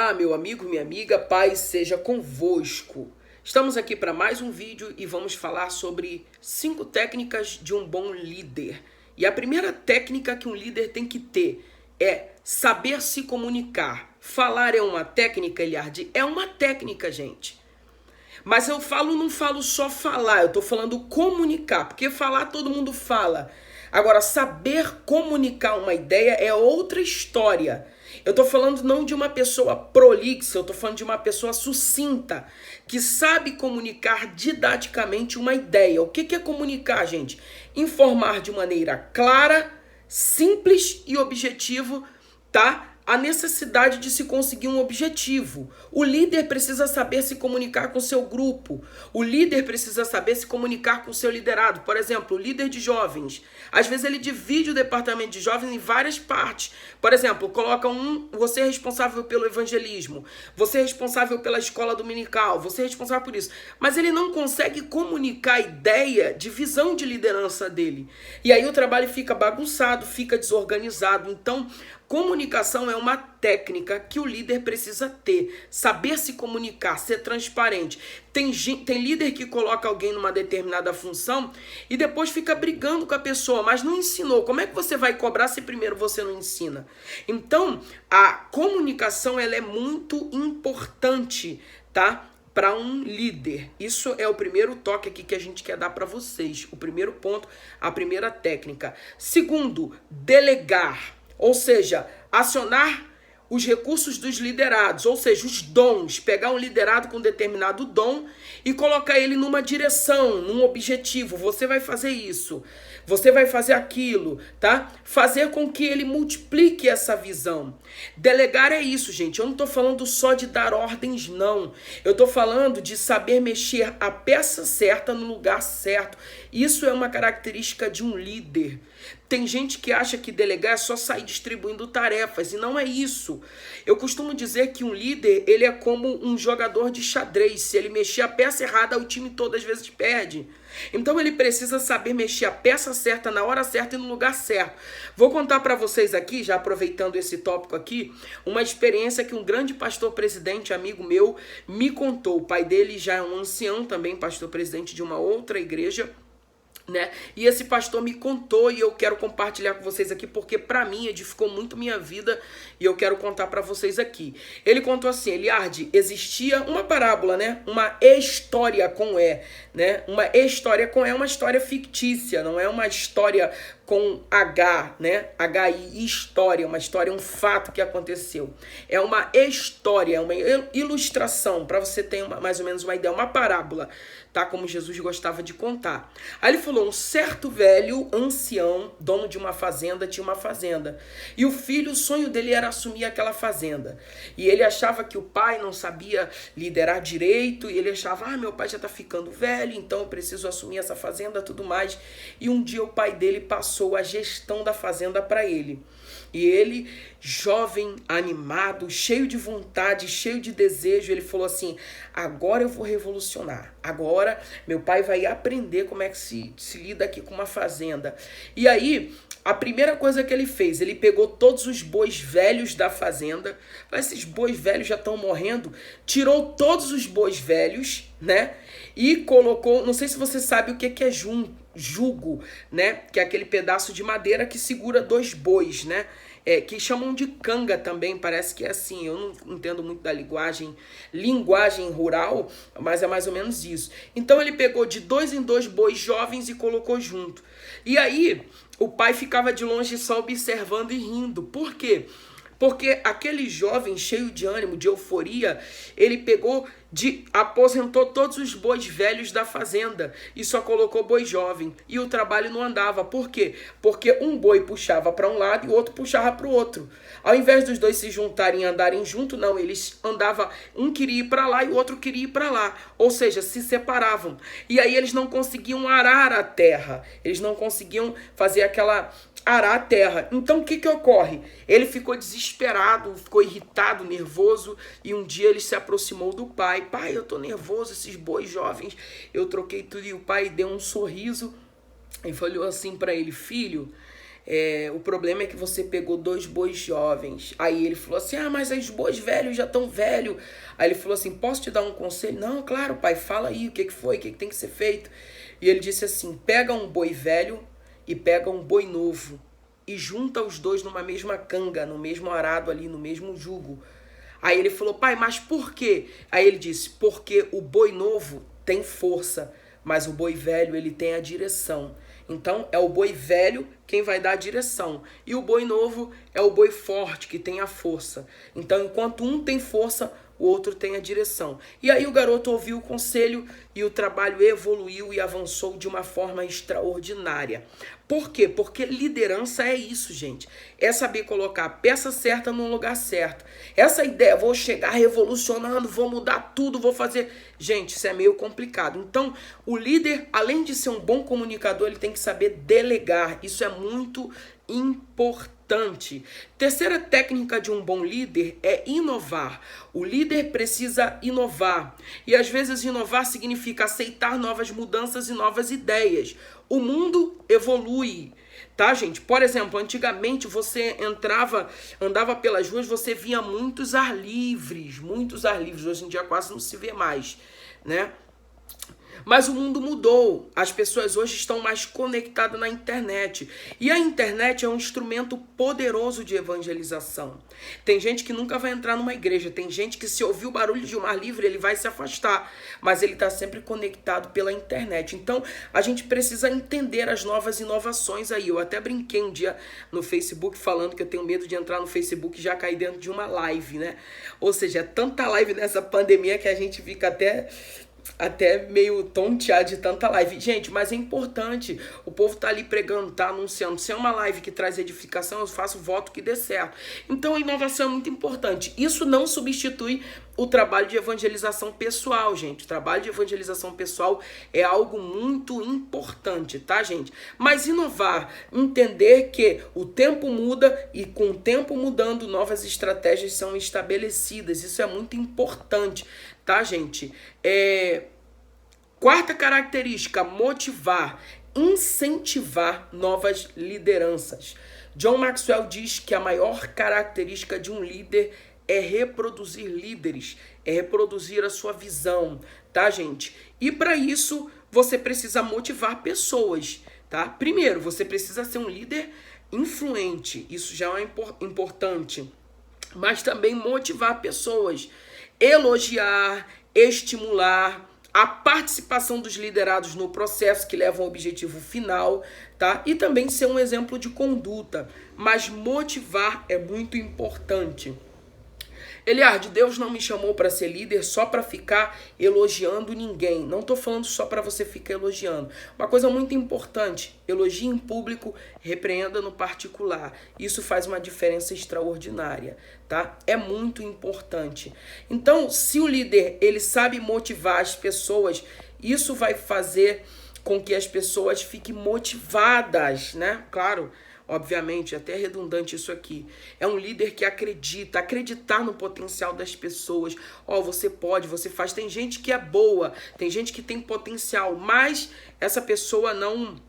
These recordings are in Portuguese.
Olá, meu amigo, minha amiga, paz seja convosco. Estamos aqui para mais um vídeo e vamos falar sobre 5 técnicas de um bom líder. E a primeira técnica que um líder tem que ter é saber se comunicar. Falar é uma técnica, Eliardi? É uma técnica, gente. Mas não falo só falar, eu tô falando comunicar, porque falar todo mundo fala. Agora, saber comunicar uma ideia é outra história. Eu tô falando não de uma pessoa prolixa, eu tô falando de uma pessoa sucinta, que sabe comunicar didaticamente uma ideia. O que é comunicar, gente? Informar de maneira clara, simples e objetivo, tá? A necessidade de se conseguir um objetivo. O líder precisa saber se comunicar com o seu grupo. O líder precisa saber se comunicar com o seu liderado. Por exemplo, o líder de jovens. Às vezes ele divide o departamento de jovens em várias partes. Por exemplo, coloca você é responsável pelo evangelismo, você é responsável pela escola dominical, você é responsável por isso. Mas ele não consegue comunicar a ideia de visão de liderança dele. E aí o trabalho fica bagunçado, fica desorganizado. Então, comunicação é uma técnica que o líder precisa ter. Saber se comunicar, ser transparente. Tem líder que coloca alguém numa determinada função e depois fica brigando com a pessoa, mas não ensinou. Como é que você vai cobrar se primeiro você não ensina? Então, a comunicação ela é muito importante, tá? Para um líder. Isso é o primeiro toque aqui que a gente quer dar para vocês. O primeiro ponto, a primeira técnica. Segundo, delegar. Ou seja, acionar os recursos dos liderados, ou seja, os dons. Pegar um liderado com determinado dom e colocar ele numa direção, num objetivo. Você vai fazer isso, você vai fazer aquilo, tá? Fazer com que ele multiplique essa visão. Delegar é isso, gente. Eu não estou falando só de dar ordens, não. Eu estou falando de saber mexer a peça certa no lugar certo. Isso é uma característica de um líder. Tem gente que acha que delegar é só sair distribuindo tarefas, e não é isso. Eu costumo dizer que um líder, ele é como um jogador de xadrez. Se ele mexer a peça errada, o time todas as vezes perde. Então ele precisa saber mexer a peça certa, na hora certa e no lugar certo. Vou contar para vocês aqui, já aproveitando esse tópico aqui, uma experiência que um grande pastor presidente, amigo meu, me contou. O pai dele já é um ancião também, pastor presidente de uma outra igreja, né? E esse pastor me contou e eu quero compartilhar com vocês aqui porque para mim edificou muito minha vida e eu quero contar para vocês aqui. Ele contou assim, Eliardi, existia uma parábola, né? Uma história com E, né? Uma história com E é uma história fictícia, não é uma história com H, né? H-I, história, uma história, um fato que aconteceu. É uma história, uma ilustração, para você ter mais ou menos uma ideia, uma parábola, tá? Como Jesus gostava de contar. Aí ele falou, um certo velho, ancião, dono de uma fazenda, tinha uma fazenda. E o filho, o sonho dele era assumir aquela fazenda. E ele achava que o pai não sabia liderar direito, e ele achava, meu pai já tá ficando velho, então eu preciso assumir essa fazenda, tudo mais. E um dia o pai dele passou a gestão da fazenda para ele. E ele, jovem, animado, cheio de vontade, cheio de desejo, ele falou assim, agora eu vou revolucionar. Agora meu pai vai aprender como é que se lida aqui com uma fazenda. E aí, a primeira coisa que ele fez, ele pegou todos os bois velhos da fazenda, esses bois velhos já estão morrendo, tirou todos os bois velhos, né? E colocou, não sei se você sabe o que é jugo, né? Que é aquele pedaço de madeira que segura 2 bois, né? Que chamam de canga também, parece que é assim, eu não entendo muito da linguagem rural, mas é mais ou menos isso. Então ele pegou de 2 em 2 bois jovens e colocou junto. E aí o pai ficava de longe só observando e rindo. Por quê? Porque aquele jovem cheio de ânimo, de euforia, ele aposentou todos os bois velhos da fazenda e só colocou boi jovem. E o trabalho não andava. Por quê? Porque um boi puxava para um lado e o outro puxava para o outro. Ao invés dos dois se juntarem e andarem junto, não, eles andavam, um queria ir para lá e o outro queria ir para lá. Ou seja, se separavam. E aí eles não conseguiam arar a terra. Eles não conseguiam fazer arar a terra. Então o que ocorre? Ele ficou desesperado, ficou irritado, nervoso, e um dia ele se aproximou do pai. Pai, eu tô nervoso, esses bois jovens, eu troquei tudo. E o pai deu um sorriso e falou assim para ele, filho, o problema é que você pegou 2 bois jovens. Aí ele falou assim, mas os bois velhos já estão velhos. Aí ele falou assim, posso te dar um conselho? Não, claro, pai, fala aí o que foi, o que tem que ser feito. E ele disse assim, pega um boi velho e pega um boi novo e junta os dois numa mesma canga, no mesmo arado ali, no mesmo jugo. Aí ele falou, pai, mas por quê? Aí ele disse, porque o boi novo tem força, mas o boi velho ele tem a direção. Então é o boi velho quem vai dar a direção. E o boi novo é o boi forte que tem a força. Então enquanto um tem força, o outro tem a direção. E aí o garoto ouviu o conselho e o trabalho evoluiu e avançou de uma forma extraordinária. Por quê? Porque liderança é isso, gente. É saber colocar a peça certa no lugar certo. Essa ideia, vou chegar revolucionando, vou mudar tudo, vou fazer... Gente, isso é meio complicado. Então, o líder, além de ser um bom comunicador, ele tem que saber delegar. Isso é muito importante. Terceira técnica de um bom líder é inovar. O líder precisa inovar. E às vezes inovar significa aceitar novas mudanças e novas ideias. O mundo evolui, tá, gente? Por exemplo, antigamente você andava pelas ruas, você via muitos ar livres. Hoje em dia quase não se vê mais, né? Mas o mundo mudou. As pessoas hoje estão mais conectadas na internet. E a internet é um instrumento poderoso de evangelização. Tem gente que nunca vai entrar numa igreja. Tem gente que se ouvir o barulho de um ar livre, ele vai se afastar. Mas ele está sempre conectado pela internet. Então, a gente precisa entender as novas inovações aí. Eu até brinquei um dia no Facebook falando que eu tenho medo de entrar no Facebook e já cair dentro de uma live, né? Ou seja, é tanta live nessa pandemia que a gente fica até meio tonteado de tanta live. Gente, mas é importante. O povo tá ali pregando, tá anunciando. Se é uma live que traz edificação, eu faço voto que dê certo. Então a inovação é muito importante. Isso não substitui o trabalho de evangelização pessoal, gente. O trabalho de evangelização pessoal é algo muito importante, tá, gente? Mas inovar, entender que o tempo muda e com o tempo mudando, novas estratégias são estabelecidas. Isso é muito importante, tá, gente? Quarta característica, motivar, incentivar novas lideranças. John Maxwell diz que a maior característica de um líder é reproduzir líderes, é reproduzir a sua visão, tá, gente? E para isso, você precisa motivar pessoas, tá? Primeiro, você precisa ser um líder influente, isso já é importante, mas também motivar pessoas, elogiar, estimular a participação dos liderados no processo que leva ao objetivo final, tá? E também ser um exemplo de conduta, mas motivar é muito importante. Eliardo, Deus não me chamou para ser líder só para ficar elogiando ninguém. Não estou falando só para você ficar elogiando. Uma coisa muito importante, elogie em público, repreenda no particular. Isso faz uma diferença extraordinária, tá? É muito importante. Então, se o líder ele sabe motivar as pessoas, isso vai fazer com que as pessoas fiquem motivadas, né? Claro. Obviamente, até é redundante isso aqui. É um líder que acreditar no potencial das pessoas. Você pode, você faz. Tem gente que é boa, tem gente que tem potencial, mas essa pessoa não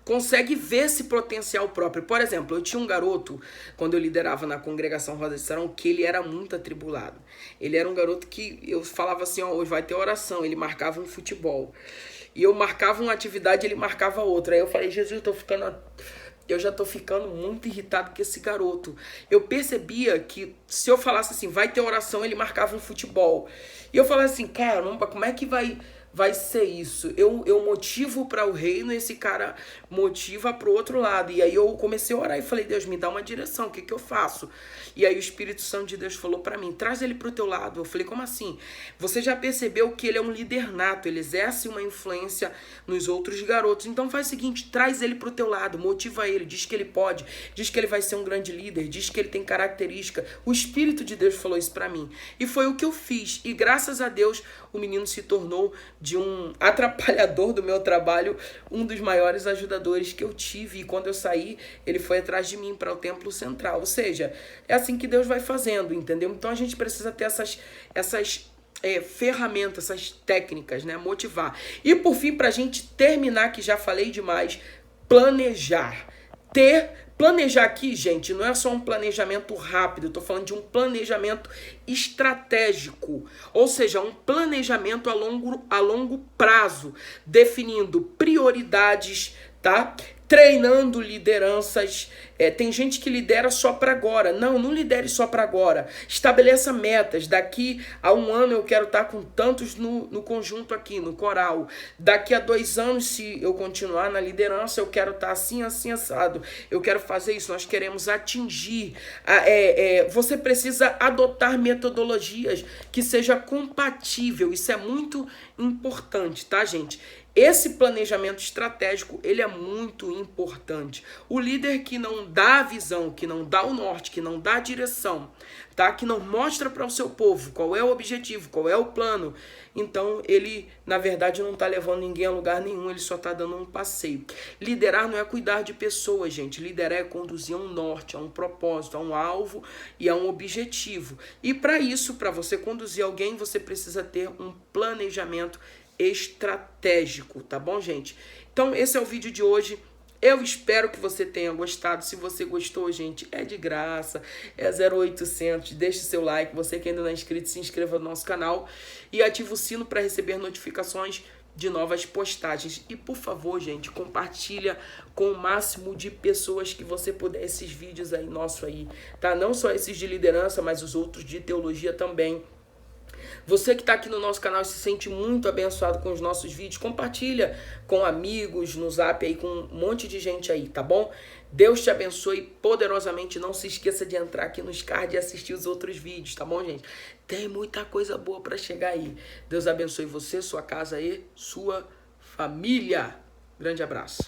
consegue ver esse potencial próprio. Por exemplo, eu tinha um garoto, quando eu liderava na congregação Rosa de Sarão, que ele era muito atribulado. Ele era um garoto que eu falava assim, hoje vai ter oração, ele marcava um futebol. E eu marcava uma atividade, ele marcava outra. Aí eu falei, Jesus, eu já tô ficando muito irritado com esse garoto. Eu percebia que se eu falasse assim, vai ter oração, ele marcava um futebol. E eu falava assim, caramba, como é que vai ser isso? Eu motivo para o reino, esse cara motiva para o outro lado. E aí eu comecei a orar e falei, Deus, me dá uma direção, o que eu faço? E aí o Espírito Santo de Deus falou para mim, traz ele para o teu lado. Eu falei, como assim? Você já percebeu que ele é um líder nato, ele exerce uma influência nos outros garotos. Então faz o seguinte, traz ele para o teu lado, motiva ele, diz que ele pode, diz que ele vai ser um grande líder, diz que ele tem característica. O Espírito de Deus falou isso para mim. E foi o que eu fiz. E graças a Deus, o menino se tornou de um atrapalhador do meu trabalho, um dos maiores ajudadores que eu tive. E quando eu saí, ele foi atrás de mim para o templo central. Ou seja, é assim que Deus vai fazendo, entendeu? Então a gente precisa ter essas ferramentas, essas técnicas, né? Motivar. E por fim, para a gente terminar, que já falei demais, planejar. Planejar aqui, gente, não é só um planejamento rápido, eu tô falando de um planejamento estratégico, ou seja, um planejamento a longo prazo, definindo prioridades, tá? Treinando lideranças. Tem gente que lidera só para agora. Não lidere só para agora. Estabeleça metas. Daqui a 1 ano eu quero estar com tantos no conjunto aqui, no coral. Daqui a 2 anos, se eu continuar na liderança, eu quero estar assim, assim, assado. Eu quero fazer isso. Nós queremos atingir. Você precisa adotar metodologias que seja compatível. Isso é muito importante, tá, gente? Esse planejamento estratégico, ele é muito importante. O líder que não dá a visão, que não dá o norte, que não dá a direção, tá? Que não mostra para o seu povo qual é o objetivo, qual é o plano, então ele, na verdade, não está levando ninguém a lugar nenhum, ele só está dando um passeio. Liderar não é cuidar de pessoas, gente. Liderar é conduzir a um norte, a um propósito, a um alvo e a um objetivo. E para isso, para você conduzir alguém, você precisa ter um planejamento estratégico, tá bom, gente? Então, esse é o vídeo de hoje. Eu espero que você tenha gostado. Se você gostou, gente, é de graça, é 0800, deixe seu like. Você que ainda não é inscrito, se inscreva no nosso canal e ative o sino para receber notificações de novas postagens. E, por favor, gente, compartilha com o máximo de pessoas que você puder esses vídeos aí, nosso aí, tá? Não só esses de liderança, mas os outros de teologia também. Você que está aqui no nosso canal e se sente muito abençoado com os nossos vídeos, compartilha com amigos, no Zap aí, com um monte de gente aí, tá bom? Deus te abençoe poderosamente. Não se esqueça de entrar aqui nos cards e assistir os outros vídeos, tá bom, gente? Tem muita coisa boa para chegar aí. Deus abençoe você, sua casa e sua família. Grande abraço.